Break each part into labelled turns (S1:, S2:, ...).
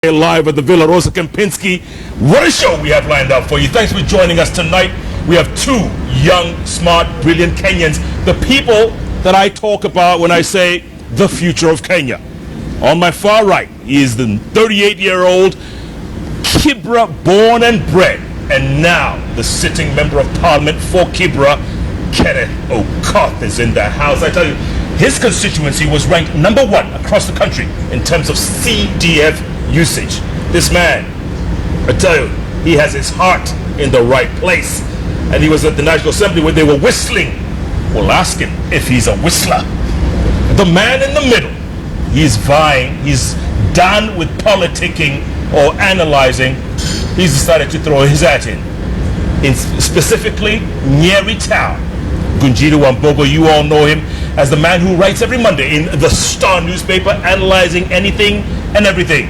S1: Live at the Villa Rosa Kempinski. What a show we have lined up for you. Thanks for joining us tonight. We have two young, smart, brilliant Kenyans, the people that I talk about when I say the future of Kenya. On my far right, he is the 38-year-old Kibra, born and bred, and now the sitting member of parliament for Kibra, Kenneth Okoth, is in the house. I tell you, his constituency was ranked number one across the country in terms of CDF usage. This man, I tell you, he has his heart in the right place. And he was at the National Assembly when they were whistling. We'll ask him if he's a whistler. The man in the middle, he's vying, he's done with politicking or analyzing. He's decided to throw his hat in specifically Nyeri Town. Ngunjiri Wambugu, you all know him as the man who writes every Monday in the Star newspaper, analyzing anything and everything.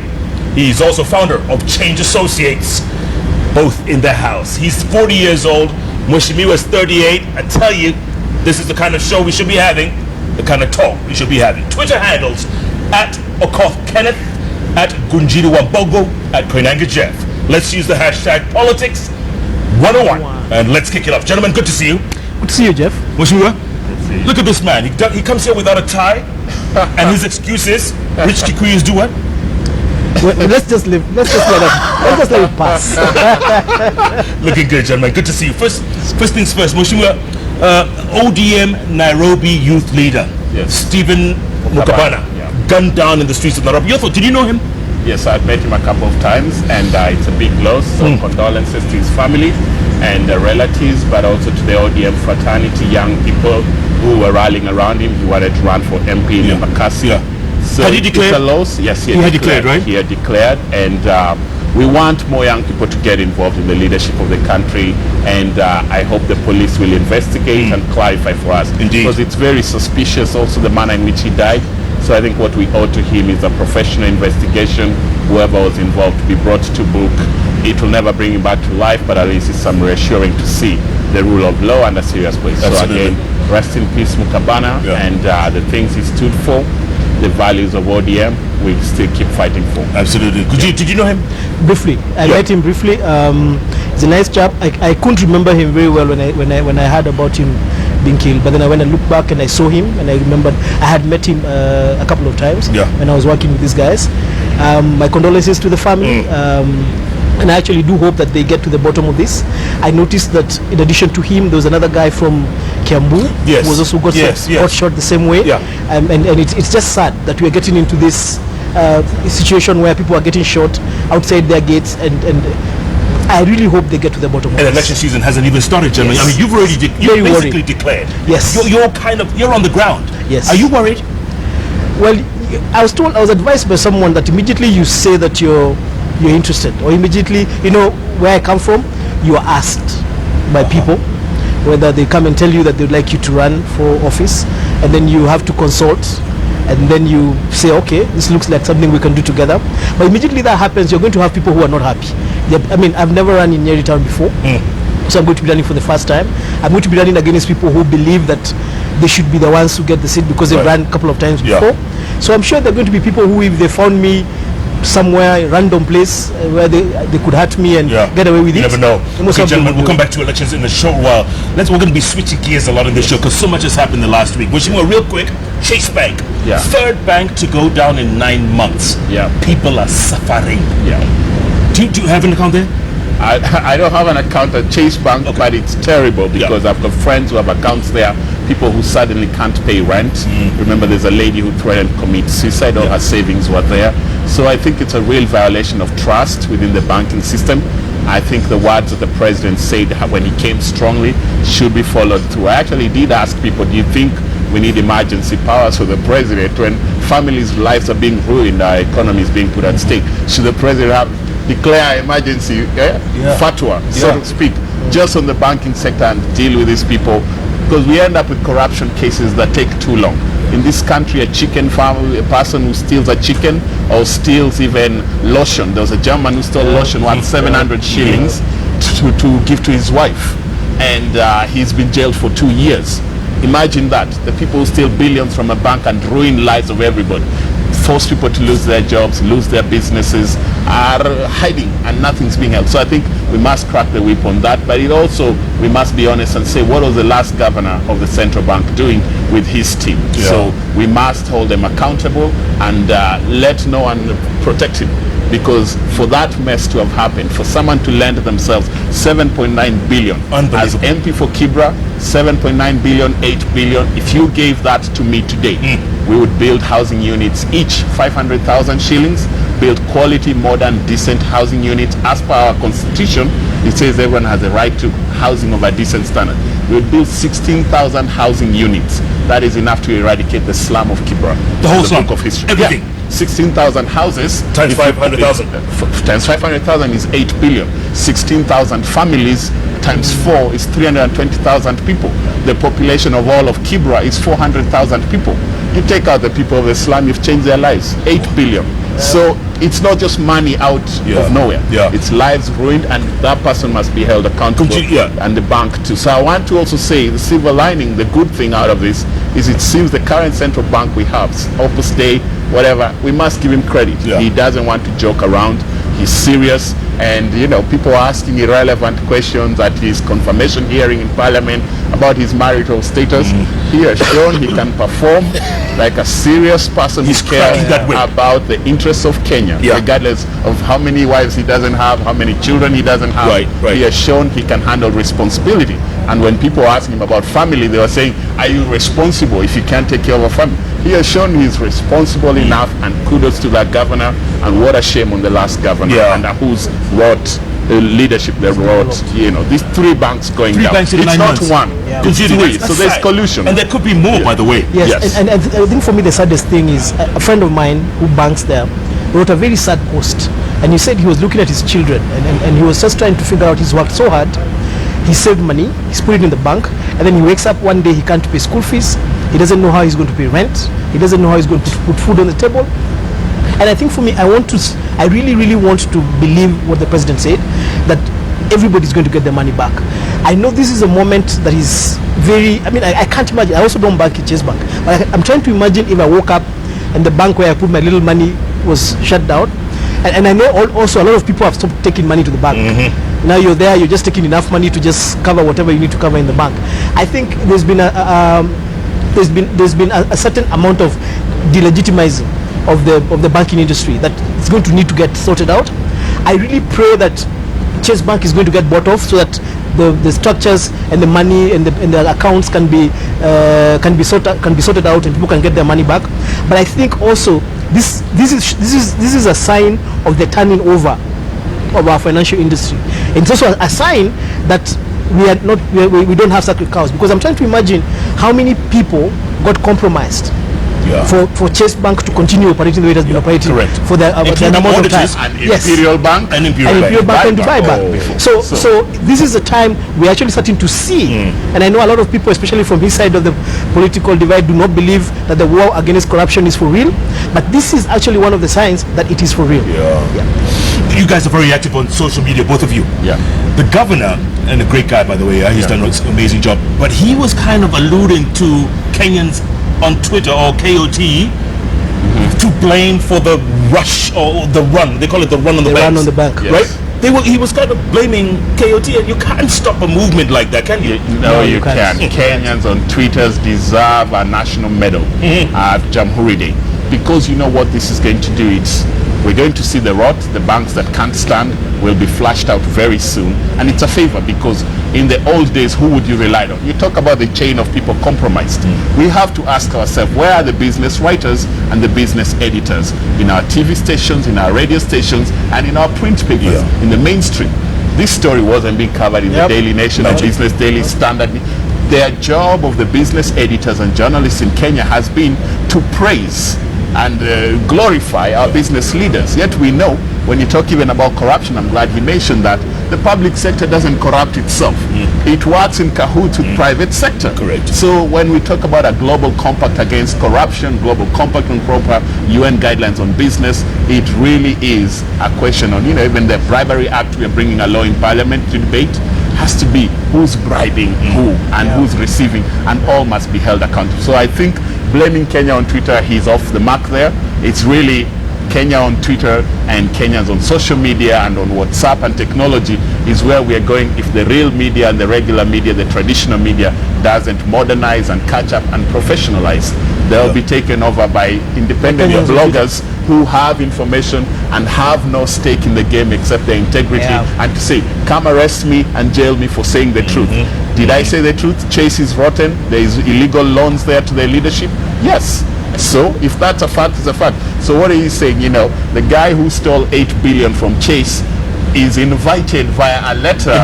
S1: He's also founder of Change Associates, both in the house. He's 40 years old. Mweshimiwa is 38. I tell you, this is the kind of show we should be having, the kind of talk we should be having. Twitter handles at Okoth Kenneth, at Ngunjiri Wambugu, at Koinange Jeff. Let's use the hashtag politics 101 and let's kick it off. Gentlemen, good to see you.
S2: Good to see you, Jeff.
S1: Mweshimiwa, look at this man. He comes here without a tie, and his excuse is rich Kikuyus do what?
S2: Well, let's just let it pass.
S1: Looking good, gentlemen. Good to see you. First things first. Mweshimiwa, ODM Nairobi youth leader,
S3: yes,
S1: Stephen Mukabana, gunned down in the streets of Nairobi. Did you know him?
S3: Yes, I've met him a couple of times, and it's a big loss. So condolences to his family and relatives, but also to the ODM fraternity, young people who were rallying around him. He wanted to run for MP in Embakasi.
S1: Yeah.
S3: So
S1: had he declared?
S3: It's a loss. Yes,
S1: he had declared, right?
S3: He had declared, and we want more young people to get involved in the leadership of the country, and I hope the police will investigate and clarify for us.
S1: Indeed.
S3: Because it's very suspicious also the manner in which he died. So I think what we owe to him is a professional investigation. Whoever was involved to be brought to book. It will never bring him back to life, but at least it's some reassuring to see the rule of law and a serious place. So again, rest in peace, Mukabana, and the things he stood for, the values of ODM, we still keep fighting for.
S1: Absolutely. Did you know him?
S2: Briefly. I met him briefly. He's a nice chap. I couldn't remember him very well when I heard about him being killed, but then I went and looked back and I saw him, and I remembered I had met him a couple of times when I was working with these guys. My condolences to the family. And I actually do hope that they get to the bottom of this. I noticed that in addition to him, there was another guy from Kiambu who was also got shot the same way. And it's just sad that we are getting into this situation where people are getting shot outside their gates, and I really hope they get to the bottom of this.
S1: And election season hasn't even started, gentlemen.
S2: Yes.
S1: I mean, you've basically declared.
S2: Yes.
S1: You're on the ground.
S2: Yes.
S1: Are you worried?
S2: Well, I was advised by someone that immediately you say that you're interested, or immediately, where I come from, you are asked by people whether they come and tell you that they'd like you to run for office, and then you have to consult, and then you say, okay, this looks like something we can do together. But immediately that happens, you're going to have people who are not happy. I mean, I've never run in Nyeri Town before, so I'm going to be running for the first time. I'm going to be running against people who believe that they should be the ones who get the seat because they've run a couple of times before. So I'm sure there are going to be people who, if they found me somewhere, random place where they could hurt me and get away with it.
S1: You never know. Okay, gentlemen, we'll come back to elections in a short while. We're going to be switching gears a lot in this show because so much has happened the last week. Wishing you real quick, Chase Bank. Third bank to go down in 9 months. People are suffering. Do you have an account there?
S3: I don't have an account at Chase Bank, but it's terrible because I've got friends who have accounts there, people who suddenly can't pay rent. Remember, there's a lady who threatened to commit suicide. All her savings were there. So I think it's a real violation of trust within the banking system. I think the words that the president said when he came strongly should be followed through. I actually did ask people, do you think we need emergency powers for the president when families' lives are being ruined, our economy is being put at stake? Should the president declare emergency fatwa, so to speak, just on the banking sector and deal with these people? Because we end up with corruption cases that take too long. In this country, a chicken farmer, a person who steals a chicken or steals even lotion. There was a German who stole lotion worth 700 shillings to give to his wife, and he's been jailed for 2 years. Imagine that. The people who steal billions from a bank and ruin lives of everybody. force people to lose their jobs, lose their businesses, are hiding and nothing's being held. So I think we must crack the whip on that, but it also, we must be honest and say, what was the last governor of the central bank doing with his team?
S1: Yeah.
S3: So we must hold them accountable and let no one protect him. Because for that mess to have happened, for someone to lend themselves 7.9 billion as MP for Kibra, 7.9 billion, 8 billion, if you gave that to me today, we would build housing units, each 500,000 shillings, build quality, modern, decent housing units. As per our constitution, it says everyone has a right to housing of a decent standard. We would build 16,000 housing units. That is enough to eradicate the slum of Kibra.
S1: The whole slum?
S3: Book of history.
S1: Everything?
S3: Yeah. 16,000 houses
S1: times 500,000
S3: times 500,000 is 8 billion. 16,000 families times 4 is 320,000 people. The population of all of Kibra is 400,000 people. You take out the people of the slum, you've changed their lives. 8 billion. So it's not just money out of nowhere. It's lives ruined, and that person must be held accountable, and the bank too. So I want to also say the silver lining, the good thing out of this is it seems the current central bank we have, Opus Dei, whatever, we must give him credit. He doesn't want to joke around. He's serious, and people are asking irrelevant questions at his confirmation hearing in Parliament about his marital status. He has shown he can perform like a serious person who cares about the interests of Kenya, regardless of how many wives he doesn't have, how many children he doesn't have. He has shown he can handle responsibility. And when people ask him about family, they were saying, are you responsible if you can't take care of a family? He has shown he's responsible enough, and kudos to that governor, and what a shame on the last governor under whose leadership they brought, these 3 banks going down.
S1: Banks in
S3: it's
S1: 9
S3: not
S1: months.
S3: one, it's 3, so there's collusion.
S1: And there could be more, by the way.
S2: Yes. And I think for me the saddest thing is a friend of mine who banks there wrote a very sad post, and he said he was looking at his children and he was just trying to figure out, he's worked so hard, he saved money, he's put it in the bank, and then he wakes up one day, he can't pay school fees, he doesn't know how he's going to pay rent, he doesn't know how he's going to put food on the table. And I think for me, I really, really want to believe what the president said, that everybody's going to get their money back. I know this is a moment that is very, I can't imagine. I also don't bank at Chase Bank, but I'm trying to imagine if I woke up and the bank where I put my little money was shut down. And I know also a lot of people have stopped taking money to the bank. Now you're there, you're just taking enough money to just cover whatever you need to cover in the bank. I think there's been a certain amount of delegitimizing of the banking industry that it's going to need to get sorted out. I really pray that Chase Bank is going to get bought off so that the structures and the money and the accounts can be sorted out and people can get their money back. But I think also this is a sign of the turning over of our financial industry. It's also a sign that we don't have sacred cows, because I'm trying to imagine how many people got compromised for Chase Bank to continue operating the way it has been operating for the amount of time.
S3: And Imperial Bank
S2: and Imperial Bank and Dubai Bank. So this is the time we're actually starting to see, and I know a lot of people, especially from this side of the political divide, do not believe that the war against corruption is for real, but this is actually one of the signs that it is for real.
S1: You guys are very active on social media, both of you. The governor, and a great guy, by the way, he's done an amazing job, but he was kind of alluding to Kenyans on Twitter, or KOT, to blame for the rush or the run. They call it the run on the bank.
S2: Run on the bank,
S1: right? He was kind of blaming KOT, and you can't stop a movement like that, can you?
S3: No, you can't. Kenyans on Twitter deserve a national medal at Jamhuri Day, because you know what this is going to do. We're going to see the rot. The banks that can't stand will be flushed out very soon, and it's a favor, because in the old days, who would you rely on? You talk about the chain of people compromised. We have to ask ourselves, where are the business writers and the business editors in our TV stations, in our radio stations, and in our print papers, in the mainstream? This story wasn't being covered in the Daily Nation or Business Daily, Standard. Their job of the business editors and journalists in Kenya has been to praise and glorify our business leaders. Yet we know, when you talk even about corruption, I'm glad you mentioned that, the public sector doesn't corrupt itself. It works in cahoots with private sector.
S1: Correct.
S3: So when we talk about a global compact against corruption, global compact on proper UN guidelines on business, it really is a question on, even the Bribery Act we are bringing a law in Parliament to debate has to be who's bribing who and who's receiving, and all must be held accountable. So I think blaming Kenya on Twitter, he's off the mark there. It's really Kenya on Twitter and Kenyans on social media and on WhatsApp and technology is where we are going if the real media and the regular media, the traditional media, doesn't modernize and catch up and professionalize. They'll be taken over by independent bloggers who have information and have no stake in the game except their integrity and to say, come arrest me and jail me for saying the truth. Did I say the truth? Chase is rotten. There is illegal loans there to their leadership. Yes. So if that's a fact, it's a fact. So what are you saying? You know, the guy who stole 8 billion from Chase is invited via a letter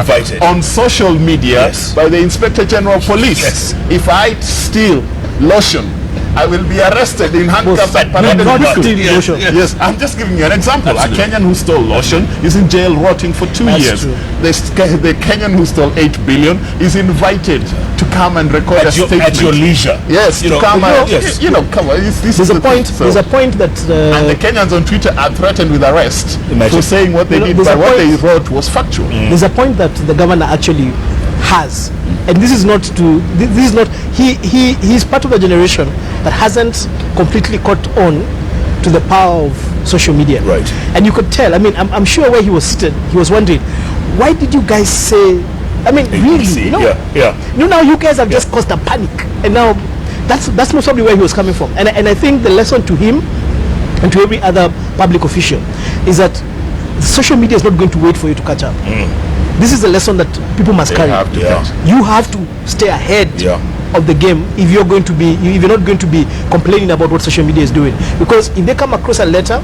S3: on social media by the Inspector General of Police. If I steal lotion, I will be arrested in handcuffs and paraded. Yes, I'm just giving you an example. Absolutely. A Kenyan who stole lotion is in jail rotting for 2 years. The Kenyan who stole 8 billion is invited to come and record a statement.
S1: At your leisure.
S3: Yes, to come and, come on.
S2: There's a point that...
S3: and the Kenyans on Twitter are threatened with arrest for saying what they did, but what they wrote was factual.
S2: There's a point that the governor actually has, and this is not he's part of a generation that hasn't completely caught on to the power of social media,
S1: right? And
S2: you could tell. I mean, I'm sure where he was sitting, he was wondering, why did you guys say, I mean, really, now you guys have just caused a panic, and now that's most probably where he was coming from. And I think the lesson to him and to every other public official is that social media is not going to wait for you to catch up. This is a lesson that people must carry. You have to stay ahead of the game if you're going to be, if you're not going to be complaining about what social media is doing. Because if they come across a letter,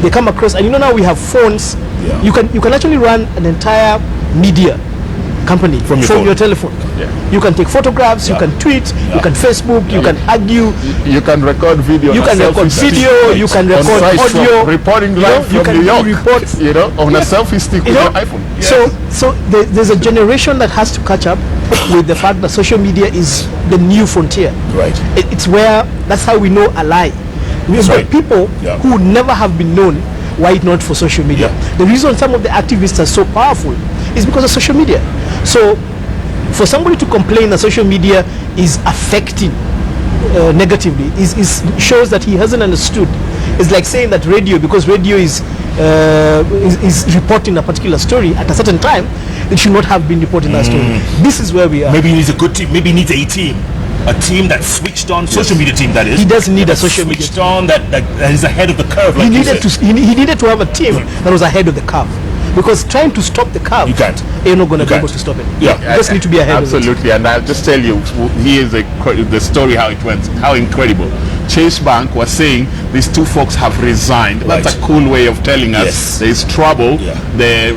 S2: they come across, and now we have phones. You can actually run an entire media company from your telephone. You can take photographs, you can tweet, you can Facebook, you can argue,
S3: you can record video,
S2: you can record video, you can record audio,
S3: reporting live from New York, on a selfie stick with your iPhone.
S2: So there's a generation that has to catch up with the fact that social media is the new frontier.
S1: Right.
S2: It's where, that's how we know a lie. We've got people who would never have been known were it not for social media. The reason some of the activists are so powerful is because of social media. So for somebody to complain that social media is affecting negatively shows that he hasn't understood. It's like saying that radio, because radio is reporting a particular story at a certain time, it should not have been reporting that story. This is where we are.
S1: Maybe he needs a good team. Maybe he needs a team. A team that switched on, social media team that is.
S2: He doesn't need a social media
S1: switched on that is ahead of the curve. Like
S2: he needed to have a team that was ahead of the curve. Because trying to stop the curve,
S1: you can't.
S2: You're not going to be able to stop it. You just need to be ahead of it.
S3: Absolutely, and I'll just tell you, here's the story how it went, how incredible. Chase Bank was saying these two folks have resigned. That's a cool way of telling us there's trouble. The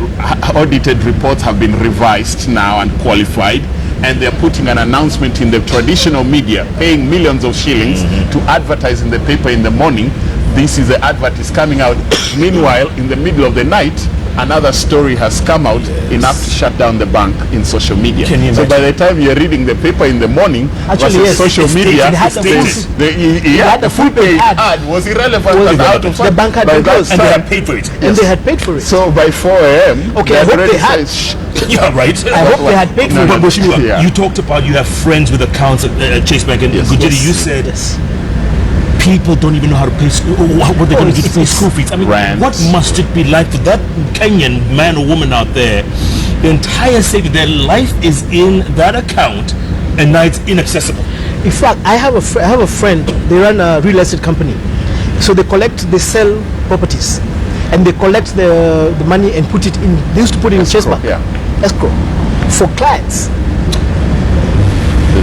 S3: audited reports have been revised now and qualified, and they're putting an announcement in the traditional media, paying millions of shillings to advertise in the paper in the morning. This is the advert is coming out. Meanwhile, in the middle of the night, another story has come out enough to shut down the bank in social media. So by the time you're reading the paper in the morning, social media, the full page ad was irrelevant and out of sight.
S2: The bank had been closed.
S1: And they had paid for it.
S2: And they had paid for it.
S3: So by 4 a.m.
S2: Okay, I hope they had. I hope they had paid for it.
S1: But you talked about you have friends with accounts at Chase Bank, and Ngunjiri, you said people don't even know how to pay what they're going to do to pay school fees. I mean, what must it be like for that Kenyan man or woman out there? The entire saving, their life is in that account, and now it's inaccessible.
S2: In fact, I have a friend. They run a real estate company, so they sell properties, and they collect the money and put it in. They used to put it in Chase Bank, escrow, for clients.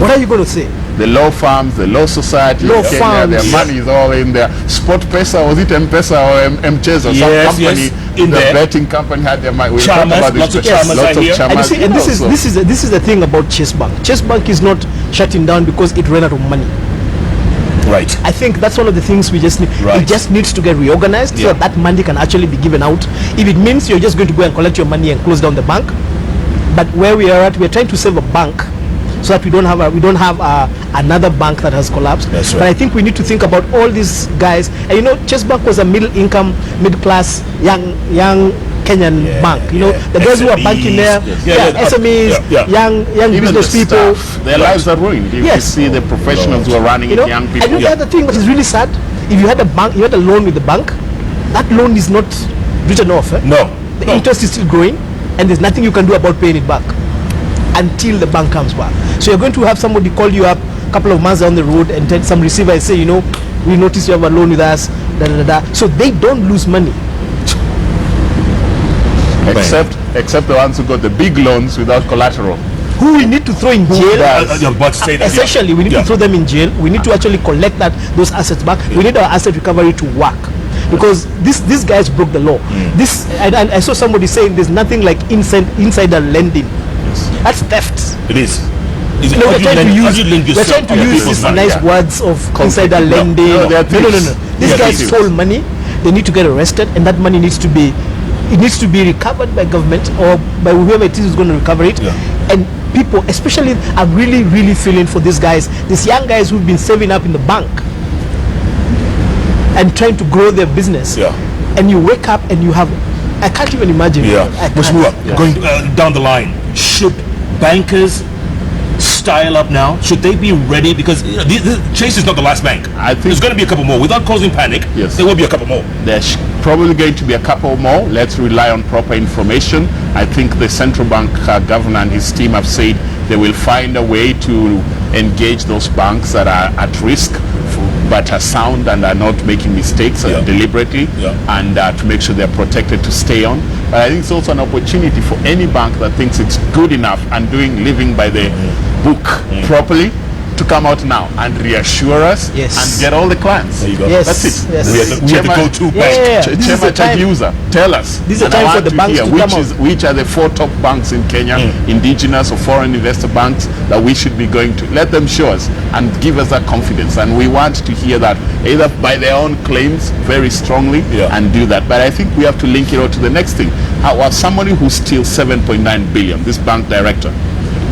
S2: What are you going to say?
S3: The law firms, the law society, their money is all in there. Sport Pesa, was it M-Pesa or M-Chesa or some company?
S1: In
S3: the
S1: there.
S3: betting company had their money.
S1: Lots of chairmans
S2: and this is the thing about Chase Bank. Chase Bank is not shutting down because it ran out of money.
S1: Right.
S2: I think that's one of the things we just need. It just needs to get reorganized so that money can actually be given out. If it means you're just going to go and collect your money and close down the bank, but where we are at, we're trying to save a bank so that we don't have another bank that has collapsed.
S1: That's right.
S2: But I think we need to think about all these guys. And Chase Bank was a middle-income, middle-class, young Kenyan bank. You know, the guys who are banking there, SMEs, young
S3: Even
S2: business
S3: the
S2: people.
S3: staff, their lives are ruined. If you see the professionals who are running
S2: You
S3: it,
S2: know,
S3: young
S2: and
S3: people.
S2: you know the other thing that is really sad, if you had a bank, you had a loan with the bank, that loan is not written off.
S1: No.
S2: The interest is still growing, and there's nothing you can do about paying it back until the bank comes back. So you're going to have somebody call you up a couple of months down the road and tell some receiver and say, you know, we noticed you have a loan with us, da da da da. So they don't lose money.
S3: Except the ones who got the big loans without collateral.
S2: Who we need to throw in jail.
S1: You're about to say that,
S2: Essentially, we need to throw them in jail. We need to actually collect those assets back. We need our asset recovery to work, because these guys broke the law. This and I saw somebody saying there's nothing like insider lending. That's theft.
S1: It is.
S2: No, we're trying to use these nice words of insider lending. No. These guys stole money. They need to get arrested, and that money needs to be recovered by government or by whoever it is who's going to recover it. And people, especially, are really feeling for these guys, these young guys who've been saving up in the bank and trying to grow their business. And you wake up and you have, I can't even imagine.
S1: Going down the line, should bankers style up now? Should they be ready? Because Chase is not the last bank. I think there's going to be a couple more. Without causing panic, there will be a couple more.
S3: There's probably going to be a couple more. Let's rely on proper information. I think the central bank governor and his team have said they will find a way to engage those banks that are at risk, but are sound and are not making mistakes deliberately, and to make sure they're protected to stay on. But I think it's also an opportunity for any bank that thinks it's good enough and living by the book properly to come out now and reassure us and get all the clients.
S1: There you go.
S3: That's it.
S1: We have to go to bank.
S3: Tell us.
S2: This is the time for the banks to come out.
S3: Which are the 4 top banks in Kenya, indigenous or foreign investor banks, that we should be going to. Let them show us and give us that confidence. And we want to hear that either by their own claims very strongly and do that. But I think we have to link it all to the next thing. How somebody who steals 7.9 billion, this bank director,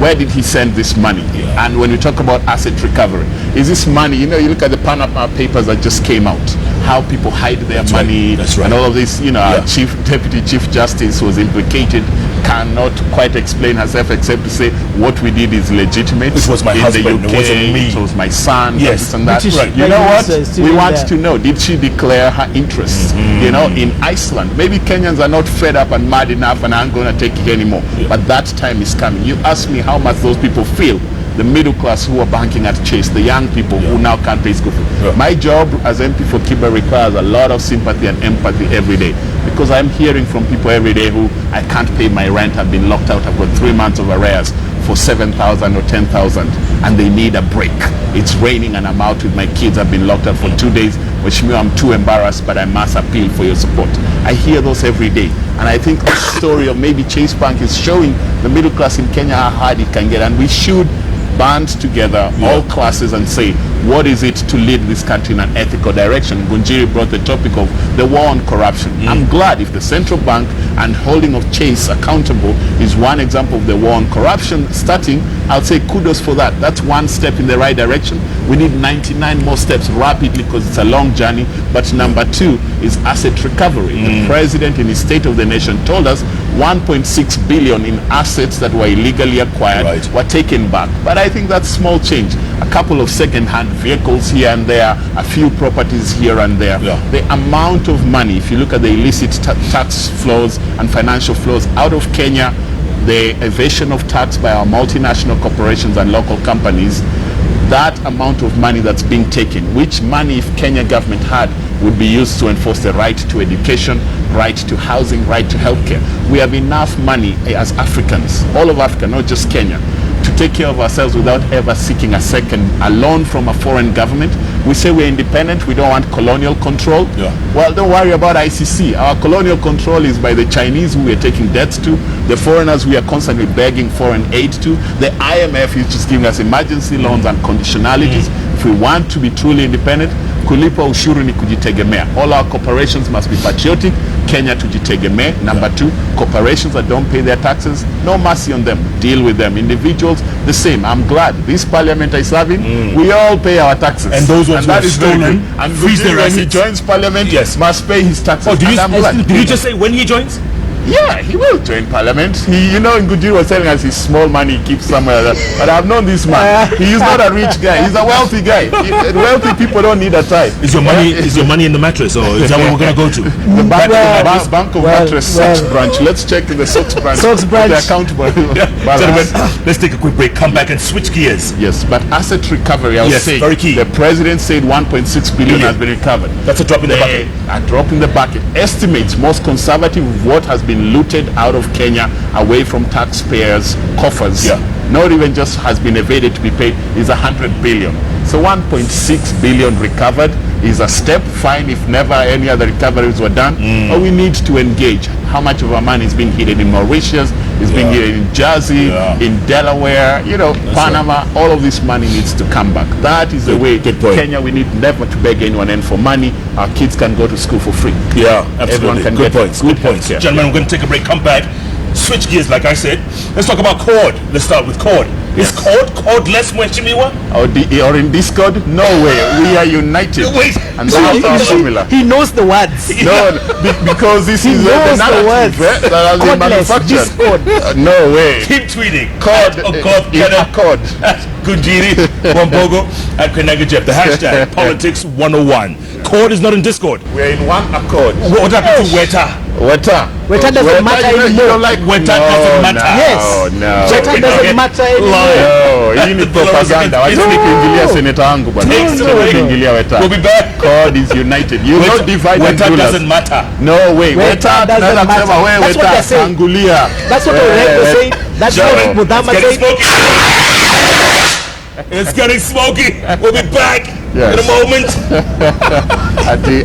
S3: where did he send this money? And when we talk about asset recovery, is this money, you look at the Panama Papers that just came out, how people hide their money, and all of this, our Deputy Chief Justice was implicated, cannot quite explain herself except to say what we did is legitimate.
S1: It was my husband,
S3: in the UK,
S1: it wasn't me.
S3: It was my son, this and that.
S2: British,
S3: You know what? We want
S2: there.
S3: to know, did she declare her interests? In Iceland, maybe Kenyans are not fed up and mad enough and aren't going to take it anymore. But that time is coming. You ask me how much those people feel. The middle class who are banking at Chase, the young people who now can't pay school fees. My job as MP for Kibra requires a lot of sympathy and empathy every day, because I'm hearing from people every day who, I can't pay my rent, I've been locked out, I've got 3 months of arrears for 7,000 or 10,000, and they need a break. It's raining and I'm out with my kids, I've been locked out for 2 days, which means I'm too embarrassed, but I must appeal for your support. I hear those every day, and I think the story of maybe Chase Bank is showing the middle class in Kenya how hard it can get, and we should band together all classes and say, what is it to lead this country in an ethical direction? Ngunjiri brought the topic of the war on corruption. I'm glad if the central bank and holding of Chase accountable is one example of the war on corruption starting, I'll say kudos for that. That's one step in the right direction. We need 99 more steps rapidly because it's a long journey. But number 2 is asset recovery. The president in his State of the Nation told us 1.6 billion in assets that were illegally acquired were taken back. But I think that's small change. A couple of second-hand vehicles here and there, a few properties here and there. The amount of money, if you look at the illicit tax flows and financial flows out of Kenya, the evasion of tax by our multinational corporations and local companies, that amount of money that's being taken, which money, if Kenya government had, would be used to enforce the right to education, right to housing, right to healthcare. We have enough money as Africans, all of Africa, not just Kenya, to take care of ourselves without ever seeking a loan from a foreign government. We say we're independent, we don't want colonial control. Well, don't worry about ICC. Our colonial control is by the Chinese who we are taking debts to, the foreigners we are constantly begging foreign aid to. The IMF is just giving us emergency loans and conditionalities. If we want to be truly independent, kulipa ushuru ni kujitegemea. All our corporations must be patriotic. Kenya tujitegemea. Number 2, corporations that don't pay their taxes, no mercy on them. Deal with them. Individuals, the same. I'm glad this parliament I serve in, we all pay our taxes.
S1: And those ones who have stolen,
S3: and
S1: freeze their
S3: when he
S1: assets.
S3: joins parliament, must pay his taxes.
S1: Did you just say when he joins?
S3: Yeah, he will join parliament. He, Ngunjiri was telling us his small money he keeps somewhere. But I've known this man. He is not a rich guy. He's a wealthy guy. Wealthy people don't need a type.
S1: Is your money in the mattress, or is that what we're gonna go to?
S3: The Bank of Mattress Socks branch. Let's check the Socks branch.
S2: Socks branch.
S3: The accountable.
S1: Gentlemen, let's take a quick break. Come back and switch gears.
S3: Yes, but asset recovery, I was saying,
S1: very key.
S3: The president said 1.6 billion has been recovered.
S1: That's a drop in the bucket.
S3: A drop in the bucket. Estimates most conservative what has been looted out of Kenya away from taxpayers' coffers.
S1: Yeah.
S3: Not even just has been evaded to be paid, is 100 billion. So 1.6 billion recovered is a step. Fine if never any other recoveries were done. But we need to engage. How much of our money is being hidden in Mauritius, is being hidden in Jersey, in Delaware, Panama. All of this money needs to come back. That is the way. Kenya, we need never to beg anyone in for money. Our kids can go to school for free.
S1: Yeah, absolutely.
S3: Everyone can
S1: Good
S3: get
S1: points. Good points.
S3: healthcare.
S1: Gentlemen, we're going to take a break. Come back. Switch gears, like I said. Let's talk about Cord. Let's start with Cord. Is cordless Mweshimiwa?
S3: Or in Discord? No way. We are united.
S1: Wait.
S3: And that's our formula.
S2: He knows the words.
S3: No, because this is the
S2: knows the
S3: narrative
S2: words.
S3: that has been
S2: Cordless,
S3: manufactured.
S2: Discord.
S3: No way.
S1: Keep tweeting.
S3: Cord,
S1: Okoth
S3: in accord.
S1: Ngunjiri Wambugu at Koinange. The hashtag Politics 101. Cord is not in Discord.
S3: We are in one accord.
S1: What happened to Weta?
S3: Weta
S2: doesn't matter anymore.
S3: You don't like
S1: Weta doesn't matter.
S2: Yes.
S3: No.
S2: Weta doesn't matter anymore.
S3: No, hii ni propaganda. Wacha kuingilia seneta wangu bwana. Kuingilia Weta.
S1: We'll be back.
S3: God is united. You don't divide and
S1: Weta
S3: rule us.
S1: doesn't matter.
S3: No way.
S2: Weta doesn't
S3: tunaweza
S2: matter.
S3: kusema wewe
S2: That's what
S3: Weta
S2: they're saying.
S3: tangulia.
S2: That's what Orengo said. That's what
S1: Gentlemen,
S2: Mudama
S1: it's getting
S2: said.
S1: smoky. It's getting smoky. We'll be back
S3: Yes.
S1: in a moment.
S3: Ati